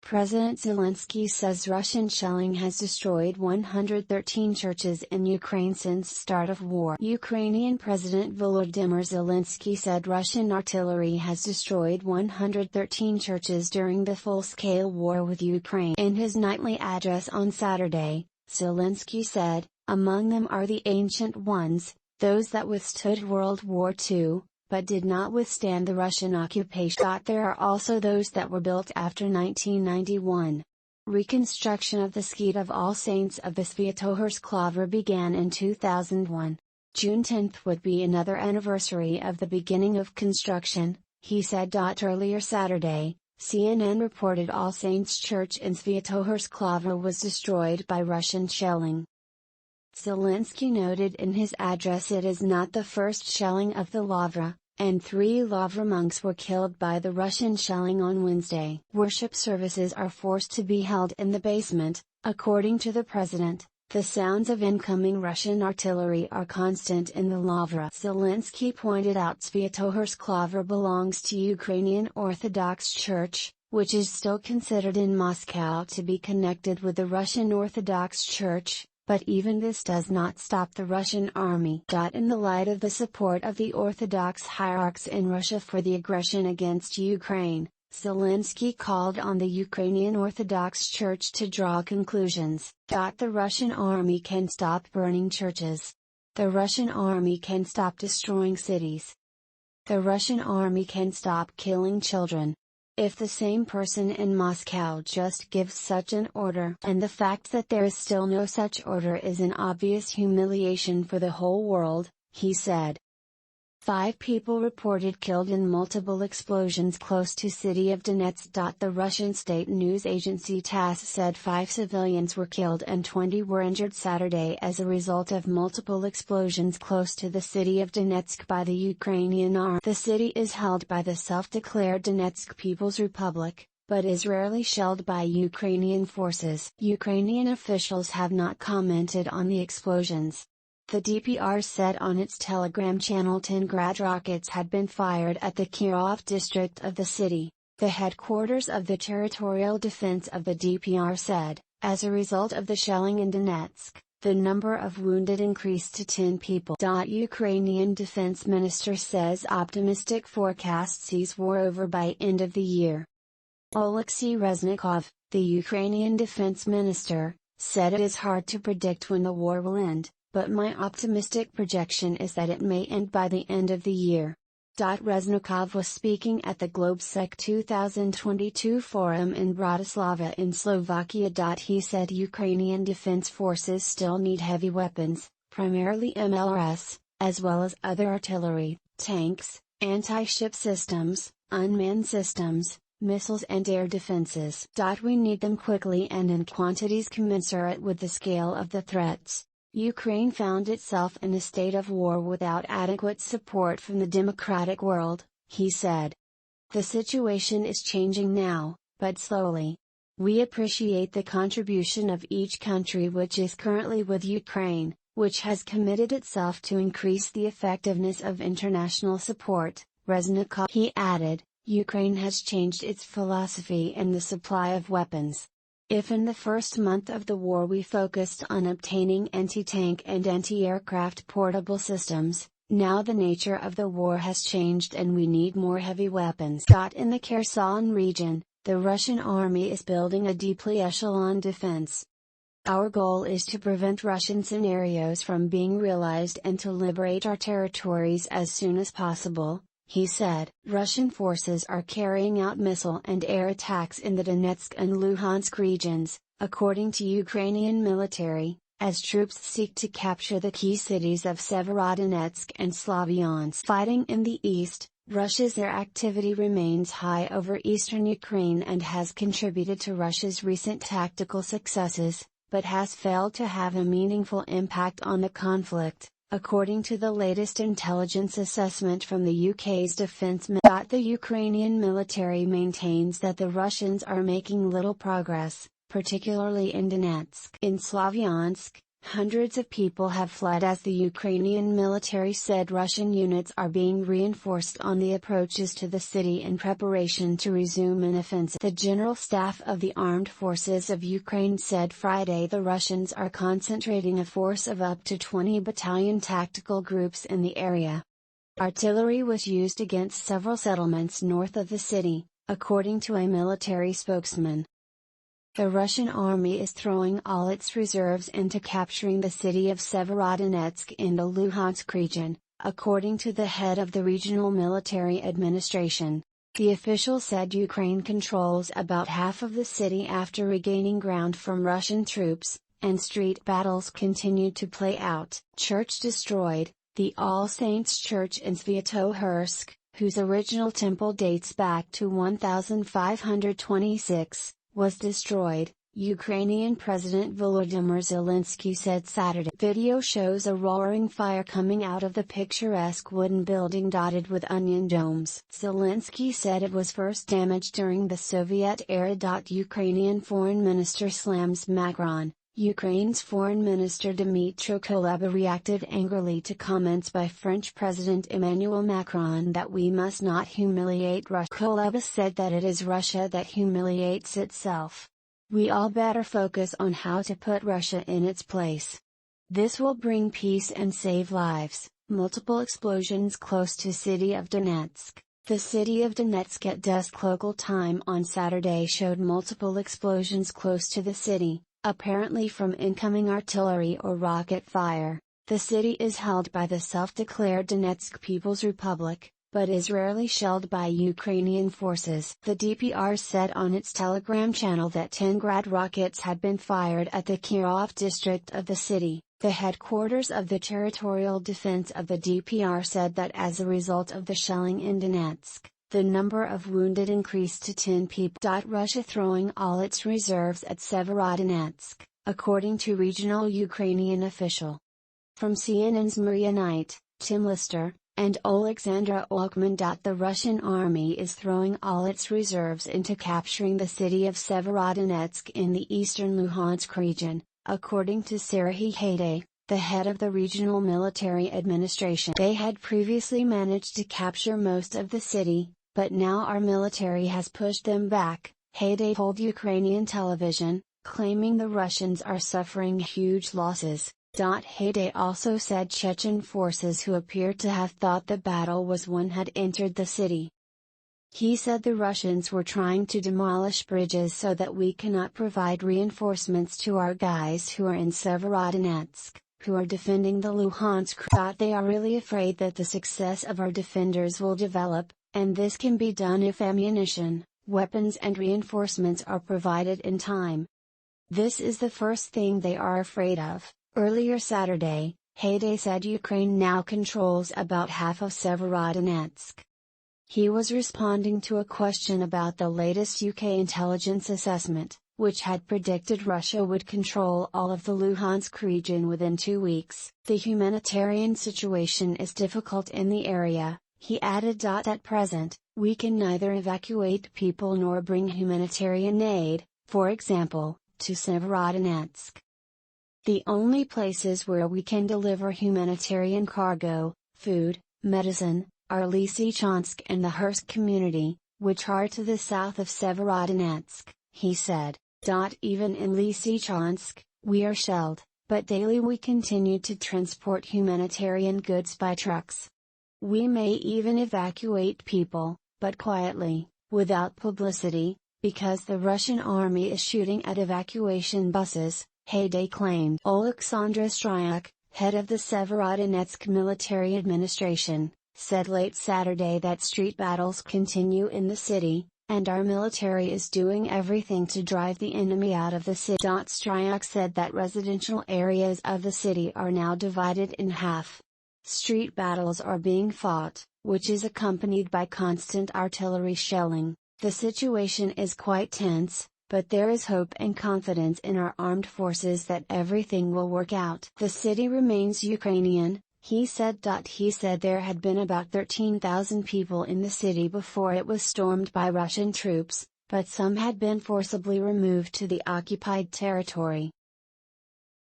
President Zelensky says Russian shelling has destroyed 113 churches in Ukraine since start of war. Ukrainian President Volodymyr Zelensky said Russian artillery has destroyed 113 churches during the full-scale war with Ukraine. In his nightly address on Saturday, Zelensky said, "Among them are the ancient ones, those that withstood World War II, but did not withstand the Russian occupation. There are also those that were built after 1991. Reconstruction of the Skeet of All Saints of the Sviatohorsk Lavra began in 2001. June 10 would be another anniversary of the beginning of construction," he said. Earlier Saturday, CNN reported All Saints Church in Sviatohorsk Lavra was destroyed by Russian shelling. Zelensky noted in his address it is not the first shelling of the Lavra, and 3 Lavra monks were killed by the Russian shelling on Wednesday. Worship services are forced to be held in the basement, according to the president. The sounds of incoming Russian artillery are constant in the Lavra. Zelensky pointed out Sviatohorsk Lavra belongs to Ukrainian Orthodox Church, which is still considered in Moscow to be connected with the Russian Orthodox Church. But even this does not stop the Russian army. In the light of the support of the Orthodox hierarchs in Russia for the aggression against Ukraine, Zelensky called on the Ukrainian Orthodox Church to draw conclusions. The Russian army can stop burning churches. The Russian army can stop destroying cities. The Russian army can stop killing children. If the same person in Moscow just gives such an order, and the fact that there is still no such order is an obvious humiliation for the whole world," he said. 5 people reported killed in multiple explosions close to city of Donetsk. The Russian state news agency TASS said 5 civilians were killed and 20 were injured Saturday as a result of multiple explosions close to the city of Donetsk by the Ukrainian army. The city is held by the self-declared Donetsk People's Republic, but is rarely shelled by Ukrainian forces. Ukrainian officials have not commented on the explosions. The DPR said on its Telegram channel 10 Grad rockets had been fired at the Kirov district of the city, the headquarters of the Territorial Defense of the DPR said. As a result of the shelling in Donetsk, the number of wounded increased to 10 people. Ukrainian Defense Minister says optimistic forecast sees war over by end of the year. Oleksiy Reznikov, the Ukrainian Defense Minister, said it is hard to predict when the war will end, but my optimistic projection is that it may end by the end of the year. Reznikov was speaking at the GlobeSec 2022 forum in Bratislava in Slovakia. He said Ukrainian defense forces still need heavy weapons, primarily MLRS, as well as other artillery, tanks, anti-ship systems, unmanned systems, missiles and air defenses. We need them quickly and in quantities commensurate with the scale of the threats. Ukraine found itself in a state of war without adequate support from the democratic world, he said. The situation is changing now, but slowly. We appreciate the contribution of each country which is currently with Ukraine, which has committed itself to increase the effectiveness of international support, Reznikov. He added, Ukraine has changed its philosophy in the supply of weapons. If in the first month of the war we focused on obtaining anti-tank and anti-aircraft portable systems, now the nature of the war has changed and we need more heavy weapons. In the Kherson region, the Russian army is building a deeply echelon defense. Our goal is to prevent Russian scenarios from being realized and to liberate our territories as soon as possible, he said. Russian forces are carrying out missile and air attacks in the Donetsk and Luhansk regions, according to Ukrainian military, as troops seek to capture the key cities of Severodonetsk and Slavyansk. Fighting in the east, Russia's air activity remains high over eastern Ukraine and has contributed to Russia's recent tactical successes, but has failed to have a meaningful impact on the conflict, according to the latest intelligence assessment from the UK's defense ministry. The Ukrainian military maintains that the Russians are making little progress, particularly in Donetsk. In Slavyansk, Hundreds of people have fled as the Ukrainian military said Russian units are being reinforced on the approaches to the city in preparation to resume an offensive. The General Staff of the Armed Forces of Ukraine said Friday the Russians are concentrating a force of up to 20 battalion tactical groups in the area. Artillery was used against several settlements north of the city, according to a military spokesman. The Russian army is throwing all its reserves into capturing the city of Severodonetsk in the Luhansk region, according to the head of the regional military administration. The official said Ukraine controls about half of the city after regaining ground from Russian troops, and street battles continued to play out. Church destroyed. The All Saints Church in Sviatohorsk, whose original temple dates back to 1526, was destroyed, Ukrainian President Volodymyr Zelensky said Saturday. Video shows a roaring fire coming out of the picturesque wooden building dotted with onion domes. Zelensky said it was first damaged during the Soviet era. Ukrainian Foreign Minister slams Macron. Ukraine's Foreign Minister Dmytro Kuleba reacted angrily to comments by French President Emmanuel Macron that we must not humiliate Russia. Kuleba said that it is Russia that humiliates itself. We all better focus on how to put Russia in its place. This will bring peace and save lives. Multiple explosions close to city of Donetsk. The city of Donetsk at dusk local time on Saturday showed multiple explosions close to the city, apparently from incoming artillery or rocket fire. The city is held by the self-declared Donetsk People's Republic, but is rarely shelled by Ukrainian forces. The DPR said on its Telegram channel that 10 Grad rockets had been fired at the Kirov district of the city. The headquarters of the Territorial Defense of the DPR said that as a result of the shelling in Donetsk, the number of wounded increased to 10 people. Russia throwing all its reserves at Severodonetsk, according to regional Ukrainian official. From CNN's Maria Knight, Tim Lister, and Alexandra Olkman. The Russian army is throwing all its reserves into capturing the city of Severodonetsk in the eastern Luhansk region, according to Serhiy Haidai, the head of the regional military administration. They had previously managed to capture most of the city, but now our military has pushed them back, Haidai told Ukrainian television, claiming the Russians are suffering huge losses. Haidai also said Chechen forces who appeared to have thought the battle was won had entered the city. He said the Russians were trying to demolish bridges so that we cannot provide reinforcements to our guys who are in Severodonetsk, who are defending the Luhansk. They are really afraid that the success of our defenders will develop, and this can be done if ammunition, weapons and reinforcements are provided in time. This is the first thing they are afraid of. Earlier Saturday, Haidai said Ukraine now controls about half of Severodonetsk. He was responding to a question about the latest UK intelligence assessment, which had predicted Russia would control all of the Luhansk region within 2 weeks. The humanitarian situation is difficult in the area, he added. At present, we can neither evacuate people nor bring humanitarian aid, for example, to Severodonetsk. The only places where we can deliver humanitarian cargo, food, medicine, are Lysychansk and the Kursk community, which are to the south of Severodonetsk, he said. Even in Lysychansk, we are shelled, but daily we continue to transport humanitarian goods by trucks. We may even evacuate people, but quietly, without publicity, because the Russian army is shooting at evacuation buses, Haidai claimed. Oleksandr Stryak, head of the Severodonetsk military administration, said late Saturday that street battles continue in the city, and our military is doing everything to drive the enemy out of the city. Stryak said that residential areas of the city are now divided in half. Street battles are being fought, which is accompanied by constant artillery shelling. The situation is quite tense, but there is hope and confidence in our armed forces that everything will work out. The city remains Ukrainian, he said. He said there had been about 13,000 people in the city before it was stormed by Russian troops, but some had been forcibly removed to the occupied territory.